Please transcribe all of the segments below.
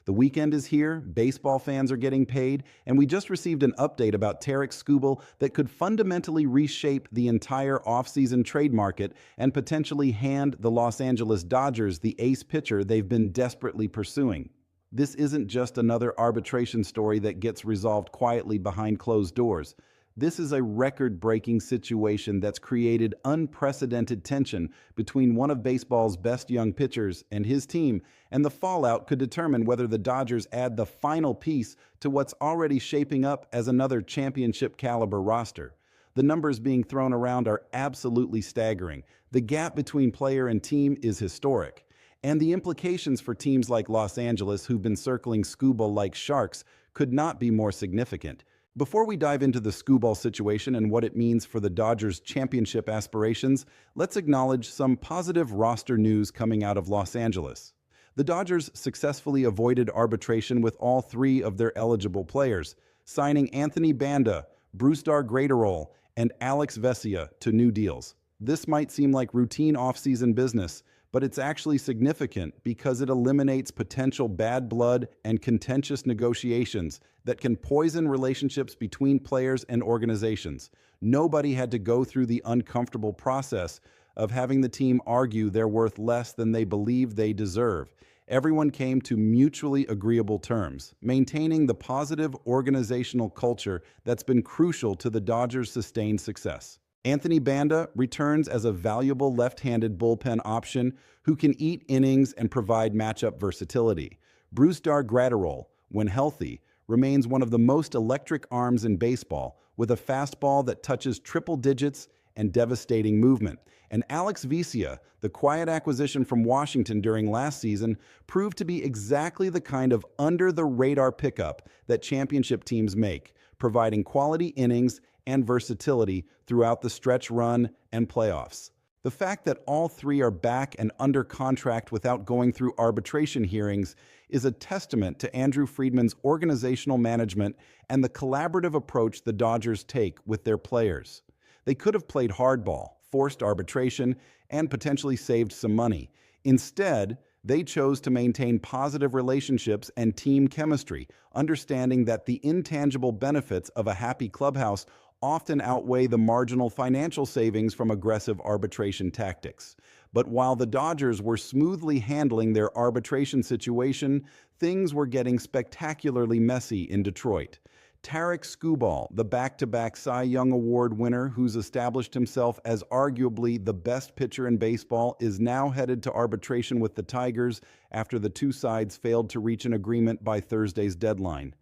The weekend is here, baseball fans are getting paid, and we just received an update about Tarek Skubal that could fundamentally reshape the entire offseason trade market and potentially hand the Los Angeles Dodgers the ace pitcher they've been desperately pursuing. This isn't just another arbitration story that gets resolved quietly behind closed doors. This is a record-breaking situation that's created unprecedented tension between one of baseball's best young pitchers and his team, and the fallout could determine whether the Dodgers add the final piece to what's already shaping up as another championship-caliber roster. The numbers being thrown around are absolutely staggering. The gap between player and team is historic. And the implications for teams like Los Angeles, who've been circling Skubal like sharks, could not be more significant. Before we dive into the Skubal situation and what it means for the Dodgers' championship aspirations, let's acknowledge some positive roster news coming out of Los Angeles. The Dodgers successfully avoided arbitration with all three of their eligible players, signing Anthony Banda, Brusdar Graterol, and Alex Vesia to new deals. This might seem like routine offseason business, but it's actually significant because it eliminates potential bad blood and contentious negotiations that can poison relationships between players and organizations. Nobody had to go through the uncomfortable process of having the team argue they're worth less than they believe they deserve. Everyone came to mutually agreeable terms, maintaining the positive organizational culture that's been crucial to the Dodgers' sustained success. Anthony Banda returns as a valuable left-handed bullpen option who can eat innings and provide matchup versatility. Brusdar Graterol, when healthy, remains one of the most electric arms in baseball, with a fastball that touches triple digits and devastating movement. And Alex Vesia, the quiet acquisition from Washington during last season, proved to be exactly the kind of under-the-radar pickup that championship teams make, providing quality innings and versatility throughout the stretch run and playoffs. The fact that all three are back and under contract without going through arbitration hearings is a testament to Andrew Friedman's organizational management and the collaborative approach the Dodgers take with their players. They could have played hardball, forced arbitration, and potentially saved some money. Instead, they chose to maintain positive relationships and team chemistry, understanding that the intangible benefits of a happy clubhouse often outweigh the marginal financial savings from aggressive arbitration tactics. But while the Dodgers were smoothly handling their arbitration situation, things were getting spectacularly messy in Detroit. Tarek Skubal, the back-to-back Cy Young Award winner who's established himself as arguably the best pitcher in baseball, is now headed to arbitration with the Tigers after the two sides failed to reach an agreement by Thursday's deadline.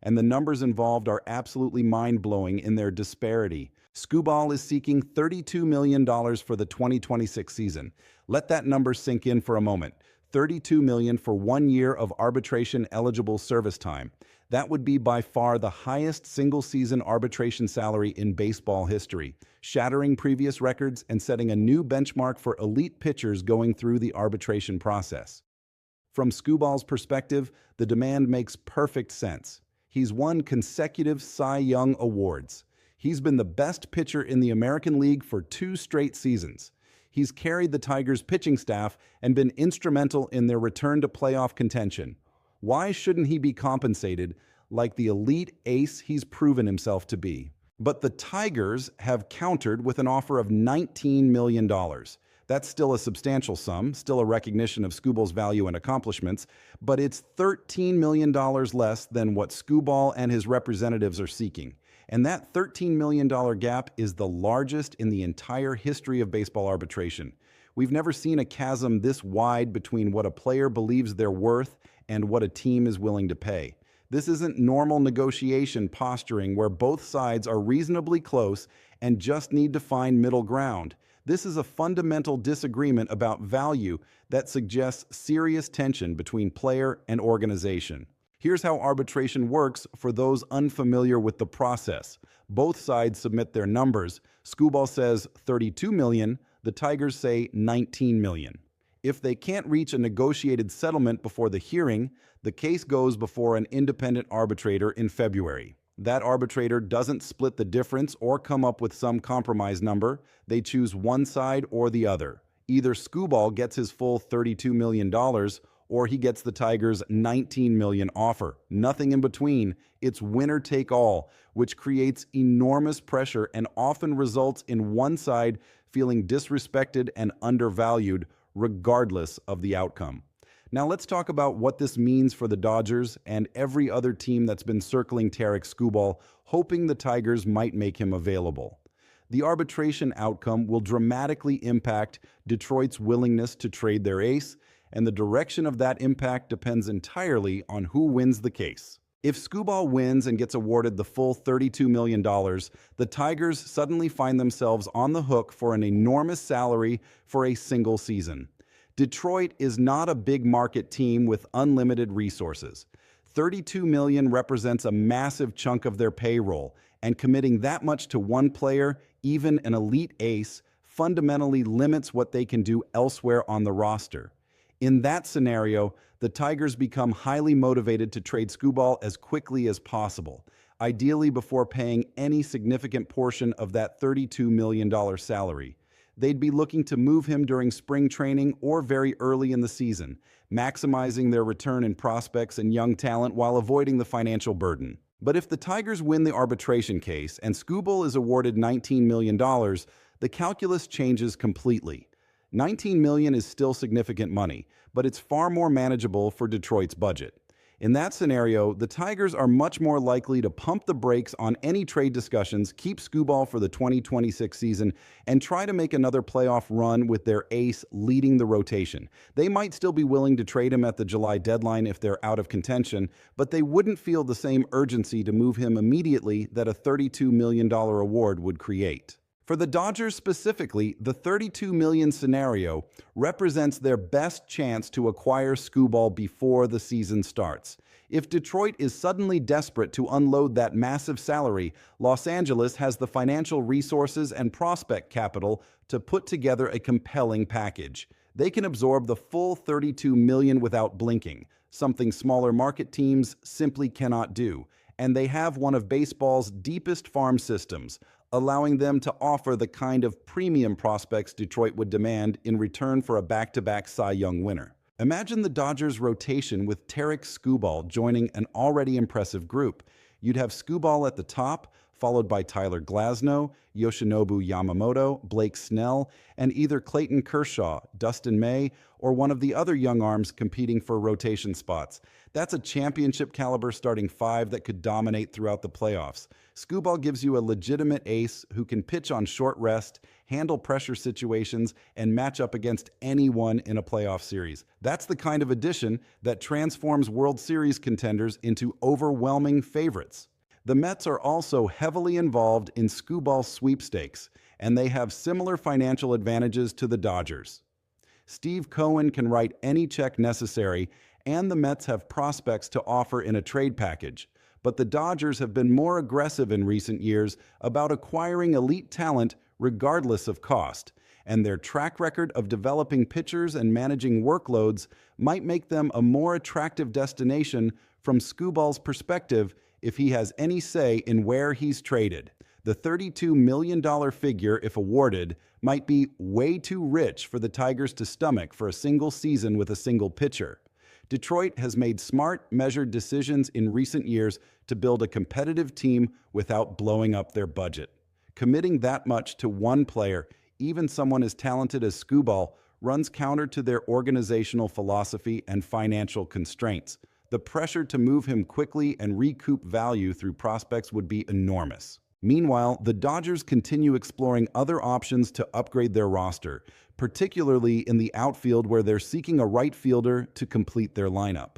And the numbers involved are absolutely mind-blowing in their disparity. Skubal is seeking $32 million for the 2026 season. Let that number sink in for a moment. $32 million for 1 year of arbitration-eligible service time. That would be by far the highest single-season arbitration salary in baseball history, shattering previous records and setting a new benchmark for elite pitchers going through the arbitration process. From Skubal's perspective, the demand makes perfect sense. He's won consecutive Cy Young Awards. He's been the best pitcher in the American League for 2 straight seasons. He's carried the Tigers' pitching staff and been instrumental in their return to playoff contention. Why shouldn't he be compensated like the elite ace he's proven himself to be? But the Tigers have countered with an offer of $19 million. That's still a substantial sum, still a recognition of Skubal's value and accomplishments, but it's $13 million less than what Skubal and his representatives are seeking. And that $13 million gap is the largest in the entire history of baseball arbitration. We've never seen a chasm this wide between what a player believes they're worth and what a team is willing to pay. This isn't normal negotiation posturing where both sides are reasonably close and just need to find middle ground. This is a fundamental disagreement about value that suggests serious tension between player and organization. Here's how arbitration works for those unfamiliar with the process. Both sides submit their numbers. Skubal says $32 million, the Tigers say $19 million. If they can't reach a negotiated settlement before the hearing, the case goes before an independent arbitrator in February. That arbitrator doesn't split the difference or come up with some compromise number. They choose one side or the other. Either Skubal gets his full $32 million or he gets the Tigers' $19 million offer. Nothing in between. It's winner take all, which creates enormous pressure and often results in one side feeling disrespected and undervalued regardless of the outcome. Now let's talk about what this means for the Dodgers and every other team that's been circling Tarik Skubal, hoping the Tigers might make him available. The arbitration outcome will dramatically impact Detroit's willingness to trade their ace, and the direction of that impact depends entirely on who wins the case. If Skubal wins and gets awarded the full $32 million, the Tigers suddenly find themselves on the hook for an enormous salary for a single season. Detroit is not a big market team with unlimited resources. $32 million represents a massive chunk of their payroll, and committing that much to one player, even an elite ace, fundamentally limits what they can do elsewhere on the roster. In that scenario, the Tigers become highly motivated to trade Skubal as quickly as possible, ideally before paying any significant portion of that $32 million salary. They'd be looking to move him during spring training or very early in the season, maximizing their return in prospects and young talent while avoiding the financial burden. But if the Tigers win the arbitration case and Skubal is awarded $19 million, the calculus changes completely. $19 million is still significant money, but it's far more manageable for Detroit's budget. In that scenario, the Tigers are much more likely to pump the brakes on any trade discussions, keep Skubal for the 2026 season, and try to make another playoff run with their ace leading the rotation. They might still be willing to trade him at the July deadline if they're out of contention, but they wouldn't feel the same urgency to move him immediately that a $32 million award would create. For the Dodgers specifically, the $32 million scenario represents their best chance to acquire Skubal before the season starts. If Detroit is suddenly desperate to unload that massive salary, Los Angeles has the financial resources and prospect capital to put together a compelling package. They can absorb the full $32 million without blinking, something smaller market teams simply cannot do. And they have one of baseball's deepest farm systems, allowing them to offer the kind of premium prospects Detroit would demand in return for a back-to-back Cy Young winner. Imagine the Dodgers' rotation with Tarik Skubal joining an already impressive group. You'd have Skubal at the top, followed by Tyler Glasnow, Yoshinobu Yamamoto, Blake Snell, and either Clayton Kershaw, Dustin May, or one of the other young arms competing for rotation spots. That's a championship-caliber starting five that could dominate throughout the playoffs. Skubal gives you a legitimate ace who can pitch on short rest, handle pressure situations, and match up against anyone in a playoff series. That's the kind of addition that transforms World Series contenders into overwhelming favorites. The Mets are also heavily involved in Skubal sweepstakes, and they have similar financial advantages to the Dodgers. Steve Cohen can write any check necessary, and the Mets have prospects to offer in a trade package. But the Dodgers have been more aggressive in recent years about acquiring elite talent regardless of cost, and their track record of developing pitchers and managing workloads might make them a more attractive destination from Skubal's perspective if he has any say in where he's traded. The $32 million figure, if awarded, might be way too rich for the Tigers to stomach for a single season with a single pitcher. Detroit has made smart, measured decisions in recent years to build a competitive team without blowing up their budget. Committing that much to one player, even someone as talented as Skubal, runs counter to their organizational philosophy and financial constraints. The pressure to move him quickly and recoup value through prospects would be enormous. Meanwhile, the Dodgers continue exploring other options to upgrade their roster, particularly in the outfield where they're seeking a right fielder to complete their lineup.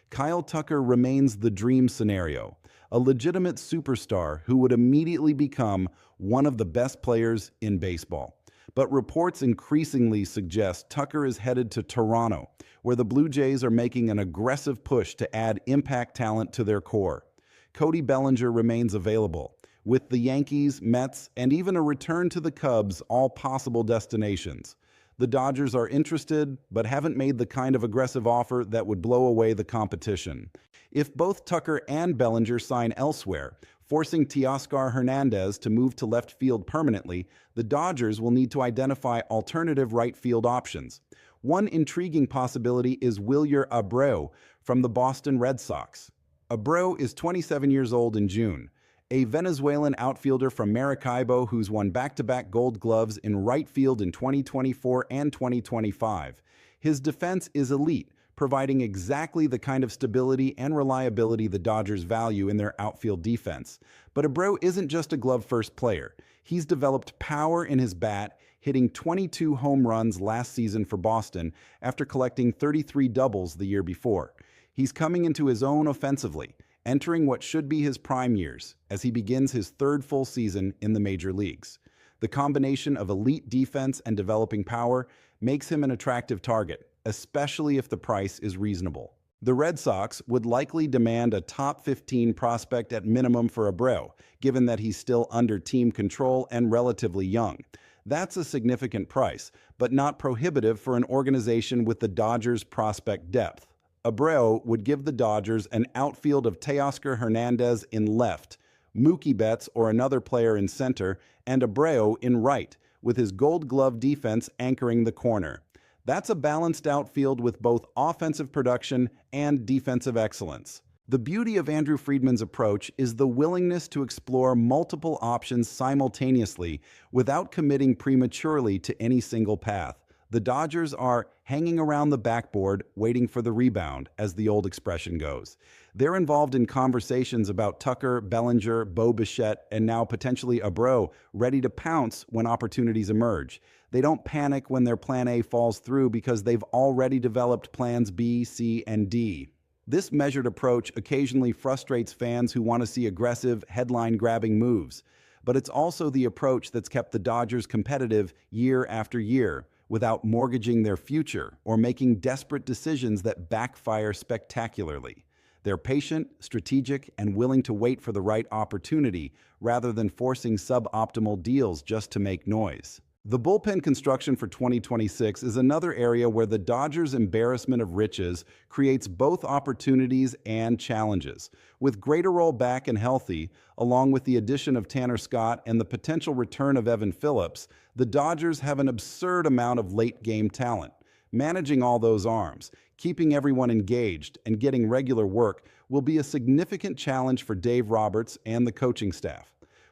Kyle Tucker remains the dream scenario, a legitimate superstar who would immediately become one of the best players in baseball. But reports increasingly suggest Tucker is headed to Toronto, where the Blue Jays are making an aggressive push to add impact talent to their core. Cody Bellinger remains available, with the Yankees, Mets, and even a return to the Cubs all possible destinations. The Dodgers are interested, but haven't made the kind of aggressive offer that would blow away the competition. If both Tucker and Bellinger sign elsewhere, forcing Teoscar Hernandez to move to left field permanently, the Dodgers will need to identify alternative right field options. One intriguing possibility is Wilyer Abreu from the Boston Red Sox. Abreu is 27 years old in June, a Venezuelan outfielder from Maracaibo who's won back-to-back Gold Gloves in right field in 2024 and 2025. His defense is elite, providing exactly the kind of stability and reliability the Dodgers value in their outfield defense. But Abreu isn't just a glove-first player. He's developed power in his bat, hitting 22 home runs last season for Boston after collecting 33 doubles the year before. He's coming into his own offensively, entering what should be his prime years as he begins his third full season in the major leagues. The combination of elite defense and developing power makes him an attractive target, especially if the price is reasonable. The Red Sox would likely demand a top 15 prospect at minimum for Abreu, given that he's still under team control and relatively young. That's a significant price, but not prohibitive for an organization with the Dodgers' prospect depth. Abreu would give the Dodgers an outfield of Teoscar Hernandez in left, Mookie Betts or another player in center, and Abreu in right, with his Gold Glove defense anchoring the corner. That's a balanced outfield with both offensive production and defensive excellence. The beauty of Andrew Friedman's approach is the willingness to explore multiple options simultaneously without committing prematurely to any single path. The Dodgers are hanging around the backboard waiting for the rebound, as the old expression goes. They're involved in conversations about Tucker, Bellinger, Bo Bichette, and now potentially Abreu, ready to pounce when opportunities emerge. They don't panic when their plan A falls through because they've already developed plans B, C, and D. This measured approach occasionally frustrates fans who want to see aggressive, headline-grabbing moves. But it's also the approach that's kept the Dodgers competitive year after year, without mortgaging their future or making desperate decisions that backfire spectacularly. They're patient, strategic, and willing to wait for the right opportunity rather than forcing suboptimal deals just to make noise. The bullpen construction for 2026 is another area where the Dodgers' embarrassment of riches creates both opportunities and challenges. With Graterol back and healthy, along with the addition of Tanner Scott and the potential return of Evan Phillips, the Dodgers have an absurd amount of late-game talent. Managing all those arms, keeping everyone engaged, and getting regular work will be a significant challenge for Dave Roberts and the coaching staff.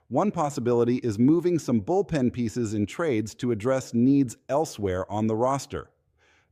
One possibility is moving some bullpen pieces in trades to address needs elsewhere on the roster.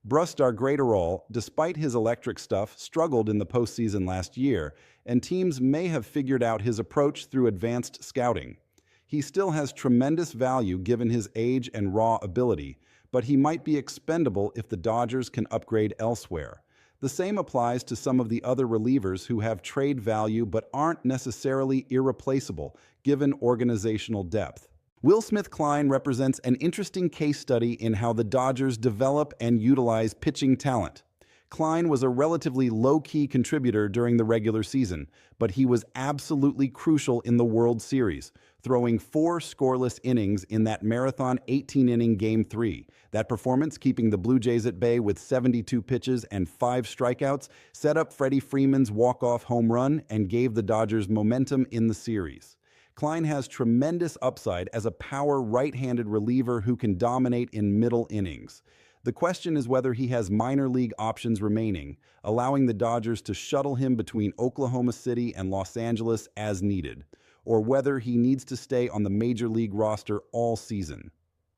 Brusdar Graterol, despite his electric stuff, struggled in the postseason last year, and teams may have figured out his approach through advanced scouting. He still has tremendous value given his age and raw ability, but he might be expendable if the Dodgers can upgrade elsewhere. The same applies to some of the other relievers who have trade value but aren't necessarily irreplaceable, given organizational depth. Will Smith-Kline represents an interesting case study in how the Dodgers develop and utilize pitching talent. Kline was a relatively low-key contributor during the regular season, but he was absolutely crucial in the World Series, throwing 4 scoreless innings in that marathon 18-inning Game 3. That performance, keeping the Blue Jays at bay with 72 pitches and 5 strikeouts, set up Freddie Freeman's walk-off home run and gave the Dodgers momentum in the series. Kline has tremendous upside as a power right-handed reliever who can dominate in middle innings. The question is whether he has minor league options remaining, allowing the Dodgers to shuttle him between Oklahoma City and Los Angeles as needed, or whether he needs to stay on the major league roster all season.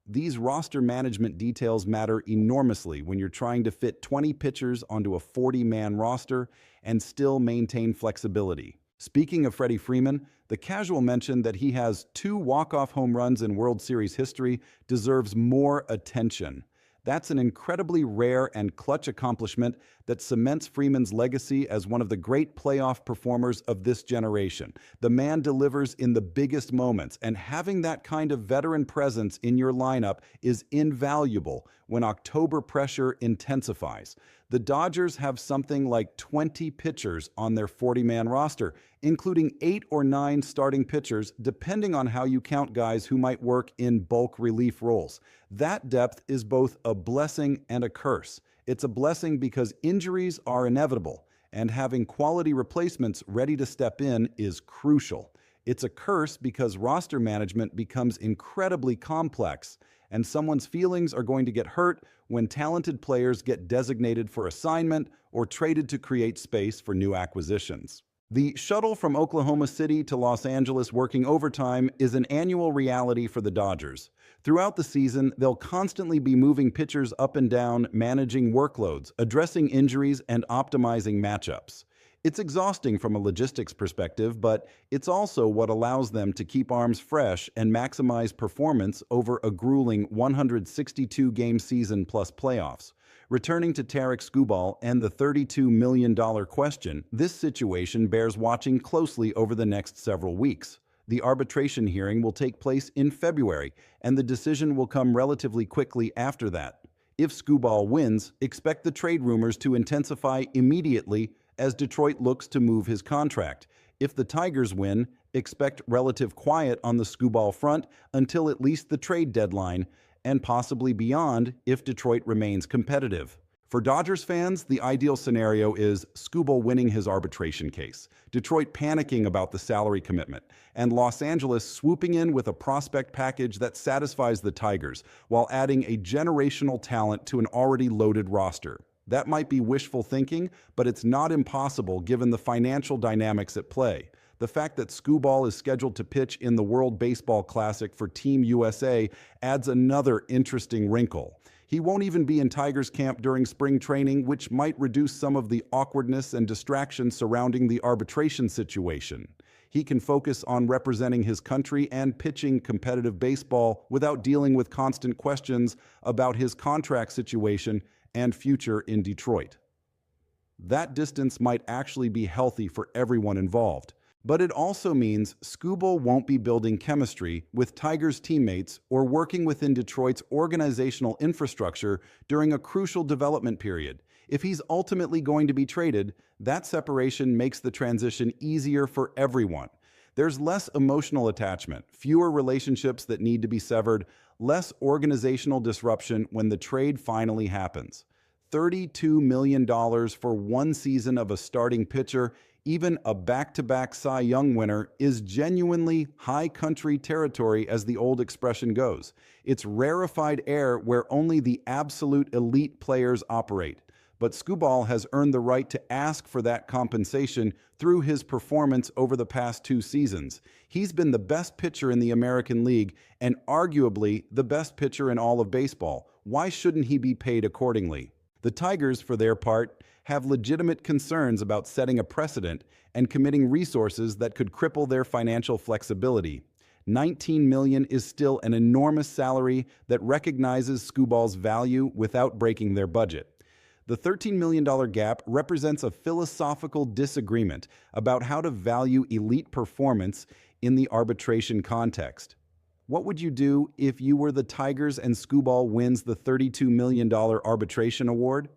These roster management details matter enormously when you're trying to fit 20 pitchers onto a 40-man roster and still maintain flexibility. Speaking of Freddie Freeman, the casual mention that he has 2 walk-off home runs in World Series history deserves more attention. That's an incredibly rare and clutch accomplishment that cements Freeman's legacy as one of the great playoff performers of this generation. The man delivers in the biggest moments, and having that kind of veteran presence in your lineup is invaluable when October pressure intensifies. The Dodgers have something like 20 pitchers on their 40-man roster, including 8 or 9 starting pitchers, depending on how you count guys who might work in bulk relief roles. That depth is both a blessing and a curse. It's a blessing because injuries are inevitable, and having quality replacements ready to step in is crucial. It's a curse because roster management becomes incredibly complex, and someone's feelings are going to get hurt when talented players get designated for assignment or traded to create space for new acquisitions. The shuttle from Oklahoma City to Los Angeles working overtime is an annual reality for the Dodgers. Throughout the season, they'll constantly be moving pitchers up and down, managing workloads, addressing injuries, and optimizing matchups. It's exhausting from a logistics perspective, but it's also what allows them to keep arms fresh and maximize performance over a grueling 162-game season plus playoffs. Returning to Tarik Skubal and the $32 million question, this situation bears watching closely over the next several weeks. The arbitration hearing will take place in February, and the decision will come relatively quickly after that. If Skubal wins, expect the trade rumors to intensify immediately as Detroit looks to move his contract. If the Tigers win, expect relative quiet on the Skubal front until at least the trade deadline, and possibly beyond if Detroit remains competitive. For Dodgers fans, the ideal scenario is Skubal winning his arbitration case, Detroit panicking about the salary commitment, and Los Angeles swooping in with a prospect package that satisfies the Tigers while adding a generational talent to an already loaded roster. That might be wishful thinking, but it's not impossible given the financial dynamics at play. The fact that Skubal is scheduled to pitch in the World Baseball Classic for Team USA adds another interesting wrinkle. He won't even be in Tigers camp during spring training, which might reduce some of the awkwardness and distraction surrounding the arbitration situation. He can focus on representing his country and pitching competitive baseball without dealing with constant questions about his contract situation and future in Detroit. That distance might actually be healthy for everyone involved. But it also means Skubal won't be building chemistry with Tigers teammates or working within Detroit's organizational infrastructure during a crucial development period. If he's ultimately going to be traded, that separation makes the transition easier for everyone. There's less emotional attachment, fewer relationships that need to be severed, less organizational disruption when the trade finally happens. $32 million for one season of a starting pitcher, even a back-to-back Cy Young winner, is genuinely high country territory as the old expression goes. It's rarefied air where only the absolute elite players operate. But Skubal has earned the right to ask for that compensation through his performance over the past 2 seasons. He's been the best pitcher in the American League and arguably the best pitcher in all of baseball. Why shouldn't he be paid accordingly? The Tigers, for their part, have legitimate concerns about setting a precedent and committing resources that could cripple their financial flexibility. $19 million is still an enormous salary that recognizes Skubal's value without breaking their budget. The $13 million gap represents a philosophical disagreement about how to value elite performance in the arbitration context. What would you do if you were the Tigers and Skubal wins the $32 million arbitration award?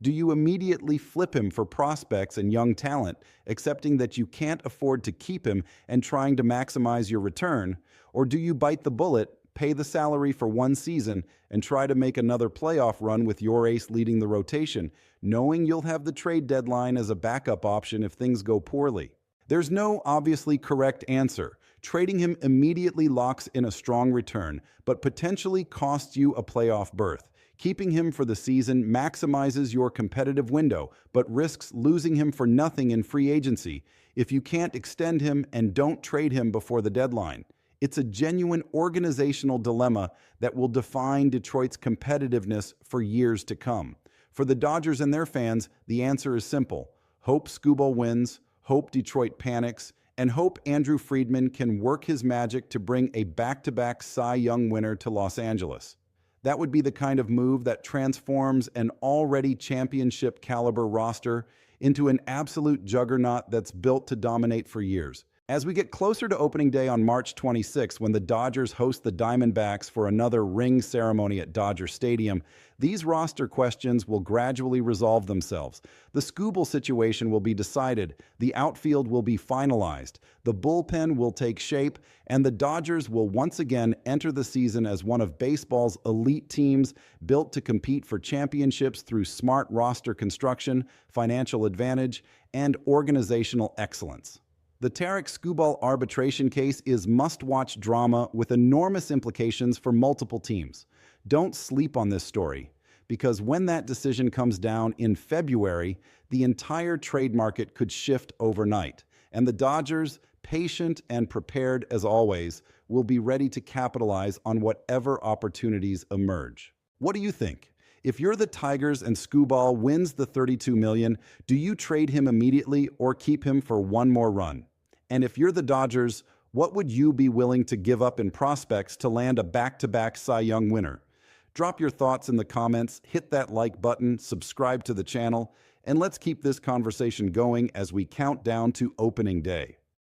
Do you immediately flip him for prospects and young talent, accepting that you can't afford to keep him and trying to maximize your return? Or do you bite the bullet, pay the salary for one season, and try to make another playoff run with your ace leading the rotation, knowing you'll have the trade deadline as a backup option if things go poorly? There's no obviously correct answer. Trading him immediately locks in a strong return, but potentially costs you a playoff berth. Keeping him for the season maximizes your competitive window, but risks losing him for nothing in free agency if you can't extend him and don't trade him before the deadline. It's a genuine organizational dilemma that will define Detroit's competitiveness for years to come. For the Dodgers and their fans, the answer is simple. Hope Skubal wins, hope Detroit panics, and hope Andrew Friedman can work his magic to bring a back-to-back Cy Young winner to Los Angeles. That would be the kind of move that transforms an already championship-caliber roster into an absolute juggernaut that's built to dominate for years. As we get closer to opening day on March 26, when the Dodgers host the Diamondbacks for another ring ceremony at Dodger Stadium, these roster questions will gradually resolve themselves. The Skubal situation will be decided, the outfield will be finalized, the bullpen will take shape, and the Dodgers will once again enter the season as one of baseball's elite teams built to compete for championships through smart roster construction, financial advantage, and organizational excellence. The Tarik Skubal arbitration case is must-watch drama with enormous implications for multiple teams. Don't sleep on this story, because when that decision comes down in February, the entire trade market could shift overnight, and the Dodgers, patient and prepared as always, will be ready to capitalize on whatever opportunities emerge. What do you think? If you're the Tigers and Skubal wins the $32 million, do you trade him immediately or keep him for one more run? And if you're the Dodgers, what would you be willing to give up in prospects to land a back-to-back Cy Young winner? Drop your thoughts in the comments, hit that like button, subscribe to the channel, and let's keep this conversation going as we count down to opening day.